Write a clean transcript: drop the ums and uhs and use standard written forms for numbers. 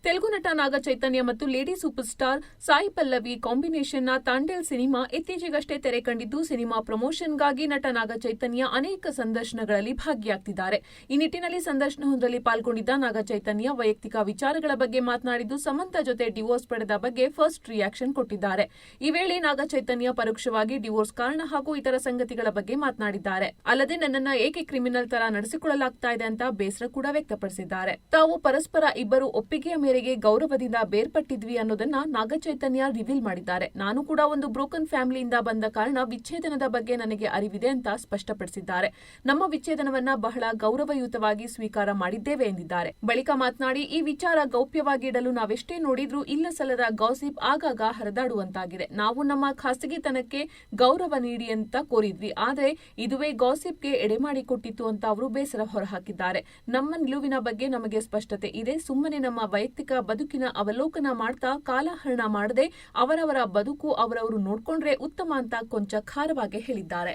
ತೆಲುಗು ನಟ ನಾಗ ಚೈತನ್ಯ ಮತ್ತು lady super star Sai Pallavi ಕಾಂಬಿನೇಷನ್ನ ತಾಂಡೇಲ್ ಸಿನಿಮಾ ಇತ್ತೀಚೆಗಷ್ಟೇ ತೆರೆ ಕಂಡಿದ್ದು, ಸಿನಿಮಾ ಪ್ರಮೋಷನ್ಗಾಗಿ ನಟ ನಾಗ ಚೈತನ್ಯ ಅನೇಕ ಸಂದರ್ಶನಗಳಲ್ಲಿ ಭಾಗಿಯಾಗ್ತಿದ್ದಾರೆ. ಈ ನಿಟ್ಟಿನಲ್ಲಿ ಸಂದರ್ಶನವೊಂದರಲ್ಲಿ ಪಾಲ್ಗೊಂಡಿದ್ದ ನಾಗ ಚೈತನ್ಯ ವೈಯಕ್ತಿಕ ವಿಚಾರಗಳ ಬಗ್ಗೆ ಮಾತನಾಡಿದ್ದು, ಸಮಂತಾ ಜೊತೆ ಡಿವೋರ್ಸ್ ಪಡೆದ ಬಗ್ಗೆ ಫಸ್ಟ್ ರಿಯಾಕ್ಷನ್ ಕೊಟ್ಟಿದ್ದಾರೆ. ಈ ವೇಳೆ ನಾಗ ಚೈತನ್ಯ ಪರೋಕ್ಷವಾಗಿ ಡಿವೋರ್ಸ್ ಕಾರಣ ಹಾಗೂ ಇತರ ಸಂಗತಿಗಳ ಬಗ್ಗೆ ಮಾತನಾಡಿದ್ದಾರೆ. ಅಲ್ಲದೆ ನನ್ನನ್ನ ಏಕೆ ಕ್ರಿಮಿನಲ್ ತರ ನಡೆಸಿಕೊಳ್ಳಲಾಗ್ತಾ ಇದೆ ಅಂತ ಬೇಸರ ಕೂಡ ವ್ಯಕ್ತಪಡಿಸಿದ್ದಾರೆ. ತಾವು ಪರಸ್ಪರ ಇಬ್ಬರು ಒಪ್ಪಿಗೆಯ ಮೇರೆಗೆ ಗೌರವದಿಂದ ಬೇರ್ಪಟ್ಟಿದ್ವಿ ಅನ್ನೋದನ್ನ ನಾಗ ಚೈತನ್ಯ ರಿವೀಲ್ ಮಾಡಿದ್ದಾರೆ. ನಾನು ಕೂಡ ಒಂದು ಬ್ರೋಕನ್ ಫ್ಯಾಮಿಲಿಯಿಂದ ಬಂದ ಕಾರಣ ವಿಚ್ಛೇದನದ ಬಗ್ಗೆ ನನಗೆ ಅರಿವಿದೆ ಅಂತ ಸ್ಪಷ್ಟಪಡಿಸಿದ್ದಾರೆ. ನಮ್ಮ ವಿಚ್ಛೇದನವನ್ನ ಬಹಳ ಗೌರವಯುತವಾಗಿ ಸ್ವೀಕಾರ ಮಾಡಿದ್ದೇವೆ ಎಂದಿದ್ದಾರೆ. ಬಳಿಕ ಮಾತನಾಡಿ, ಈ ವಿಚಾರ ಗೌಪ್ಯವಾಗಿ ಇಡಲು ನಾವೆಷ್ಟೇ ನೋಡಿದ್ರೂ ಇಲ್ಲ ಸಲ್ಲದ ಗಾಸಿಪ್ ಆಗಾಗ ಹರಿದಾಡುವಂತಾಗಿದೆ. ನಾವು ನಮ್ಮ ಖಾಸಗಿತನಕ್ಕೆ ಗೌರವ ನೀಡಿ ಅಂತ ಕೋರಿದ್ವಿ, ಆದರೆ ಇದುವೇ ಗಾಸಿಪ್ಗೆ ಎಡೆಮಾಡಿಕೊಟ್ಟಿತ್ತು ಅಂತ ಅವರು ಬೇಸರ ಹೊರಹಾಕಿದ್ದಾರೆ. ನಮ್ಮ ನಿಲುವಿನ ಬಗ್ಗೆ ನಮಗೆ ಸ್ಪಷ್ಟತೆ ಇದೆ. ಸುಮ್ಮನೆ ನಮ್ಮ ವೈಯಕ್ತಿಕ ಬದುಕಿನ ಅವಲೋಕನ ಮಾಡ್ತಾ ಕಾಲಹರಣ ಮಾಡದೆ ಅವರವರ ಬದುಕು ಅವರವರು ನೋಡ್ಕೊಂಡ್ರೆ ಉತ್ತಮ ಅಂತ ಕೊಂಚ ಖಾರವಾಗಿ ಹೇಳಿದ್ದಾರೆ.